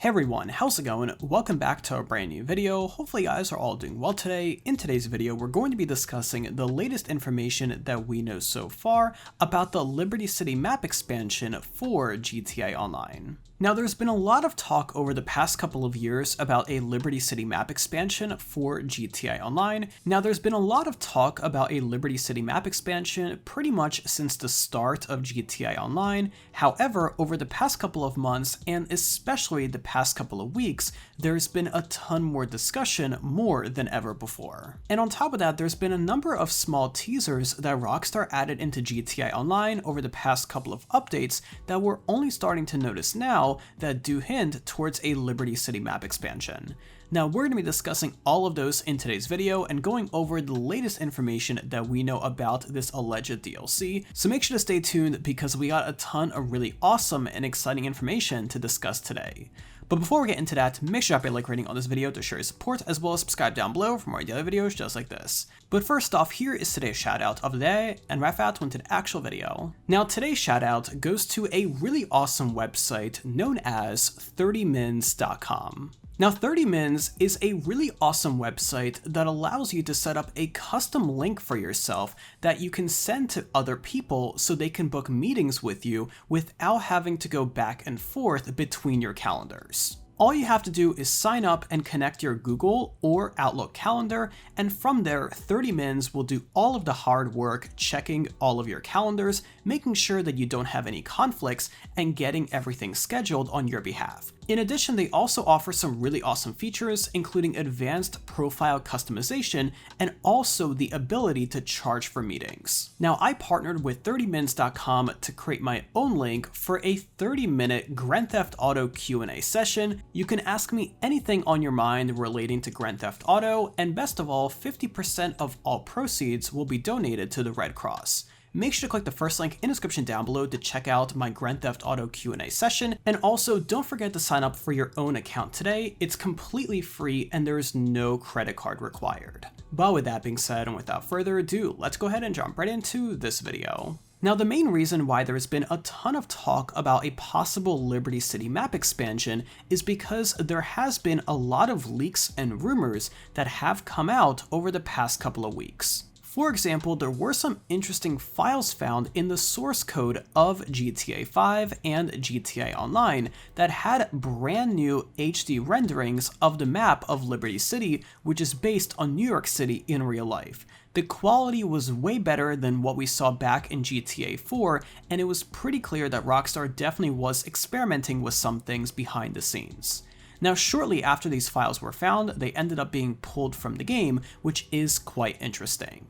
Hey everyone, how's it going? Welcome back to a brand new video. Hopefully you guys are all doing well today. In today's video, we're going to be discussing the latest information that we know so far about the Liberty City map expansion for GTA Online. Now, there's been a lot of talk over the past couple of years about a Liberty City map expansion for GTA Online. Now, there's been a lot of talk about a Liberty City map expansion pretty much since the start of GTA Online. However, over the past couple of months, and especially the past couple of weeks, there's been a ton more discussion, more than ever before. And on top of that, there's been a number of small teasers that Rockstar added into GTA Online over the past couple of updates that we're only starting to notice now that do hint towards a Liberty City map expansion. Now, we're going to be discussing all of those in today's video and going over the latest information that we know about this alleged DLC, so make sure to stay tuned because we got a ton of really awesome and exciting information to discuss today. But before we get into that, make sure to drop a like rating on this video to show your support, as well as subscribe down below for more daily videos just like this. But first off, here is today's shoutout of the day, and right out into the actual video. Now, today's shoutout goes to a really awesome website known as 30mins.com. Now, 30mins is a really awesome website that allows you to set up a custom link for yourself that you can send to other people so they can book meetings with you without having to go back and forth between your calendars. All you have to do is sign up and connect your Google or Outlook calendar, and from there, 30mins will do all of the hard work checking all of your calendars, making sure that you don't have any conflicts, and getting everything scheduled on your behalf. In addition, they also offer some really awesome features, including advanced profile customization and also the ability to charge for meetings. Now, I partnered with 30mins.com to create my own link for a 30-minute Grand Theft Auto Q&A session. You can ask me anything on your mind relating to Grand Theft Auto, and best of all, 50% of all proceeds will be donated to the Red Cross. Make sure to click the first link in the description down below to check out my Grand Theft Auto Q&A session, and also don't forget to sign up for your own account today. It's completely free and there is no credit card required. But with that being said, and without further ado, let's go ahead and jump right into this video. Now, the main reason why there's been a ton of talk about a possible Liberty City map expansion is because there has been a lot of leaks and rumors that have come out over the past couple of weeks. For example, there were some interesting files found in the source code of GTA 5 and GTA Online that had brand new HD renderings of the map of Liberty City, which is based on New York City in real life. The quality was way better than what we saw back in GTA 4, and it was pretty clear that Rockstar definitely was experimenting with some things behind the scenes. Now, shortly after these files were found, they ended up being pulled from the game, which is quite interesting.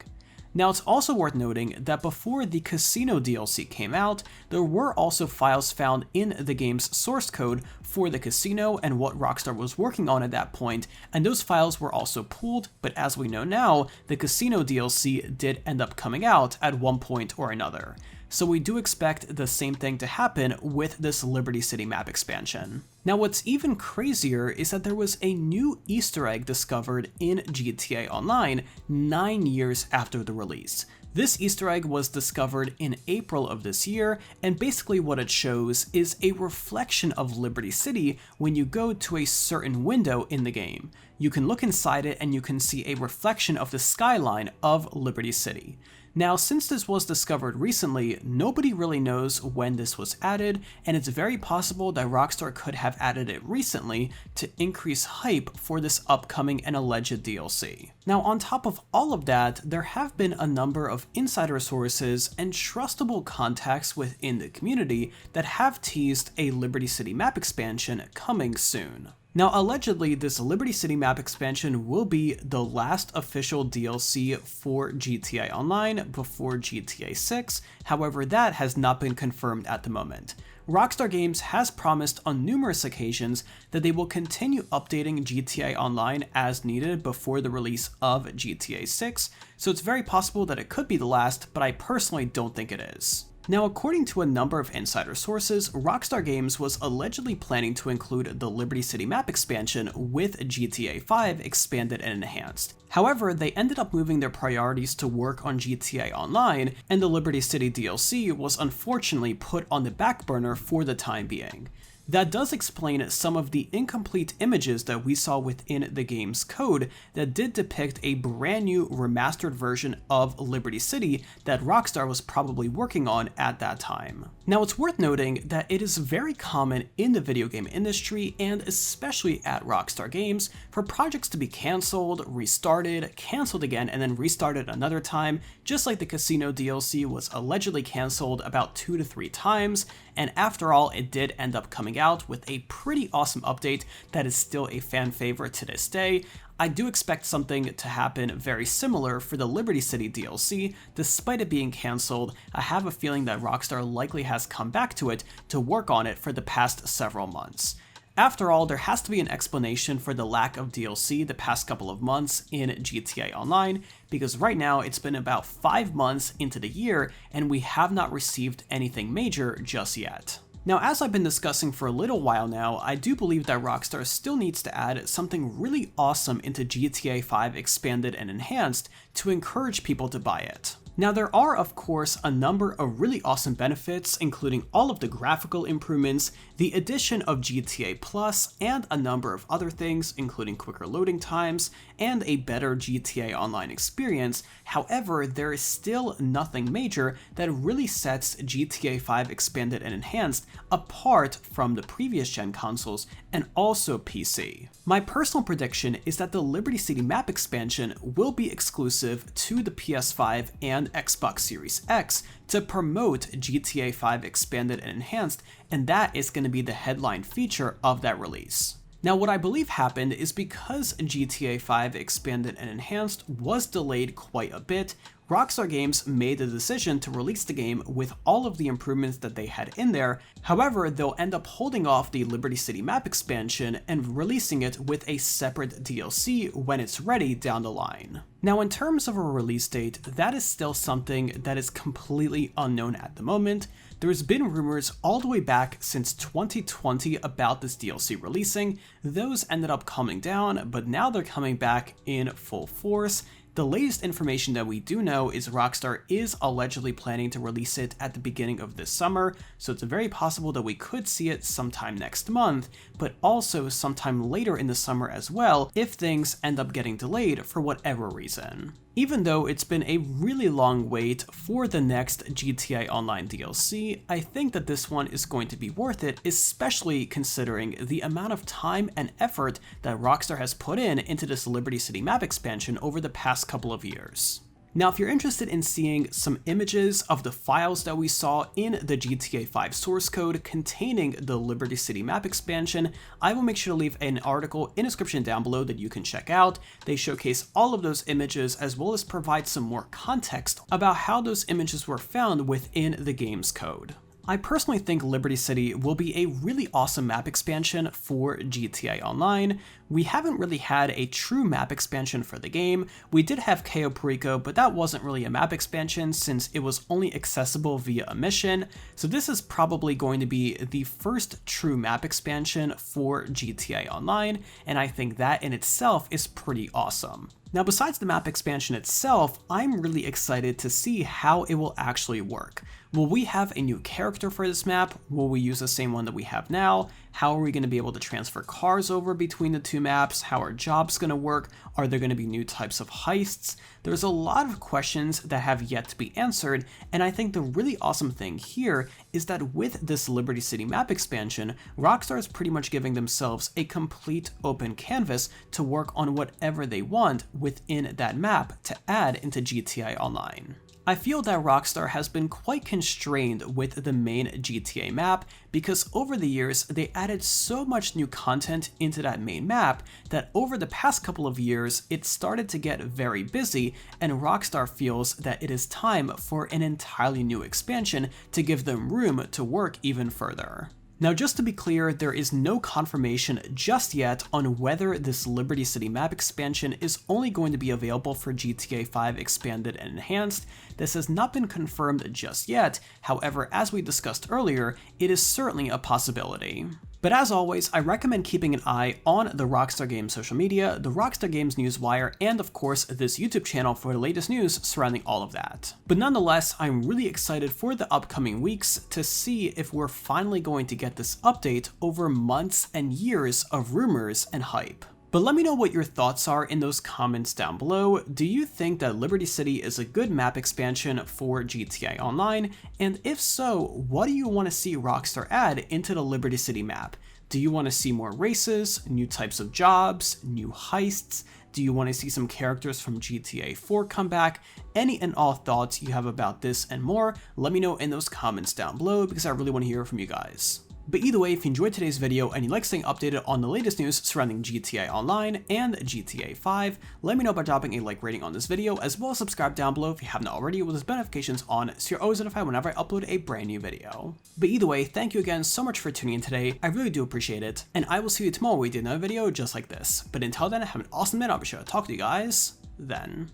Now, it's also worth noting that before the Casino DLC came out, there were also files found in the game's source code for the casino and what Rockstar was working on at that point, and those files were also pulled, but as we know now, the Casino DLC did end up coming out at one point or another. So we do expect the same thing to happen with this Liberty City map expansion. Now, what's even crazier is that there was a new Easter egg discovered in GTA Online 9 years after the release. This Easter egg was discovered in April of this year, and basically what it shows is a reflection of Liberty City when you go to a certain window in the game. You can look inside it and you can see a reflection of the skyline of Liberty City. Now, since this was discovered recently, nobody really knows when this was added, and it's very possible that Rockstar could have added it recently to increase hype for this upcoming and alleged DLC. Now, on top of all of that, there have been a number of insider sources and trustable contacts within the community that have teased a Liberty City map expansion coming soon. Now, allegedly, this Liberty City map expansion will be the last official DLC for GTA Online before GTA 6, however, that has not been confirmed at the moment. Rockstar Games has promised on numerous occasions that they will continue updating GTA Online as needed before the release of GTA 6, so it's very possible that it could be the last, but I personally don't think it is. Now, according to a number of insider sources, Rockstar Games was allegedly planning to include the Liberty City map expansion with GTA 5 expanded and enhanced. However, they ended up moving their priorities to work on GTA Online, and the Liberty City DLC was unfortunately put on the back burner for the time being. That does explain some of the incomplete images that we saw within the game's code that did depict a brand new remastered version of Liberty City that Rockstar was probably working on at that time. Now, it's worth noting that it is very common in the video game industry, and especially at Rockstar Games, for projects to be cancelled, restarted, cancelled again, and then restarted another time, just like the Casino DLC was allegedly cancelled about 2 to 3 times, and after all, it did end up coming out with a pretty awesome update that is still a fan favorite to this day. I do expect something to happen very similar for the Liberty City DLC. Despite it being cancelled, I have a feeling that Rockstar likely has come back to it to work on it for the past several months. After all, there has to be an explanation for the lack of DLC the past couple of months in GTA Online, because right now it's been about 5 months into the year and we have not received anything major just yet. Now, as I've been discussing for a little while now, I do believe that Rockstar still needs to add something really awesome into GTA 5 Expanded and Enhanced to encourage people to buy it. Now, there are of course a number of really awesome benefits, including all of the graphical improvements, the addition of GTA Plus, and a number of other things, including quicker loading times and a better GTA Online experience. However, there is still nothing major that really sets GTA 5 Expanded and Enhanced apart from the previous gen consoles and also PC. My personal prediction is that the Liberty City map expansion will be exclusive to the PS5 and Xbox Series X to promote GTA 5 Expanded and Enhanced, and that is going to be the headline feature of that release. Now, what I believe happened is because GTA 5 Expanded and Enhanced was delayed quite a bit, Rockstar Games made the decision to release the game with all of the improvements that they had in there. However, they'll end up holding off the Liberty City map expansion and releasing it with a separate DLC when it's ready down the line. Now, in terms of a release date, that is still something that is completely unknown at the moment. There's been rumors all the way back since 2020 about this DLC releasing. Those ended up coming down, but now they're coming back in full force. The latest information that we do know is Rockstar is allegedly planning to release it at the beginning of this summer, so it's very possible that we could see it sometime next month, but also sometime later in the summer as well if things end up getting delayed for whatever reason. Even though it's been a really long wait for the next GTA Online DLC, I think that this one is going to be worth it, especially considering the amount of time and effort that Rockstar has put into this Liberty City map expansion over the past couple of years. Now, if you're interested in seeing some images of the files that we saw in the GTA 5 source code containing the Liberty City map expansion, I will make sure to leave an article in the description down below that you can check out. They showcase all of those images as well as provide some more context about how those images were found within the game's code. I personally think Liberty City will be a really awesome map expansion for GTA Online. We haven't really had a true map expansion for the game. We did have Cayo Perico, but that wasn't really a map expansion since it was only accessible via a mission. So this is probably going to be the first true map expansion for GTA Online, and I think that in itself is pretty awesome. Now, besides the map expansion itself, I'm really excited to see how it will actually work. Will we have a new character for this map? Will we use the same one that we have now? How are we going to be able to transfer cars over between the two maps? How are jobs going to work? Are there going to be new types of heists? There's a lot of questions that have yet to be answered, and I think the really awesome thing here is that with this Liberty City map expansion, Rockstar is pretty much giving themselves a complete open canvas to work on whatever they want within that map to add into GTA Online. I feel that Rockstar has been quite constrained with the main GTA map because over the years they added so much new content into that main map that over the past couple of years it started to get very busy, and Rockstar feels that it is time for an entirely new expansion to give them room to work even further. Now, just to be clear, there is no confirmation just yet on whether this Liberty City map expansion is only going to be available for GTA 5 Expanded and Enhanced. This has not been confirmed just yet. However, as we discussed earlier, it is certainly a possibility. But as always, I recommend keeping an eye on the Rockstar Games social media, the Rockstar Games Newswire, and of course this YouTube channel for the latest news surrounding all of that. But nonetheless, I'm really excited for the upcoming weeks to see if we're finally going to get this update over months and years of rumors and hype. But let me know what your thoughts are in those comments down below. Do you think that Liberty City is a good map expansion for GTA Online? And if so, what do you want to see Rockstar add into the Liberty City map? Do you want to see more races, new types of jobs, new heists? Do you want to see some characters from GTA 4 come back? Any and all thoughts you have about this and more, let me know in those comments down below because I really want to hear from you guys. But either way, if you enjoyed today's video and you like staying updated on the latest news surrounding GTA Online and GTA 5, let me know by dropping a like rating on this video, as well as subscribe down below if you haven't already with those notifications on so you're always notified whenever I upload a brand new video. But either way, thank you again so much for tuning in today, I really do appreciate it, and I will see you tomorrow when we do another video just like this. But until then, have an awesome day, I'll be sure to talk to you guys then.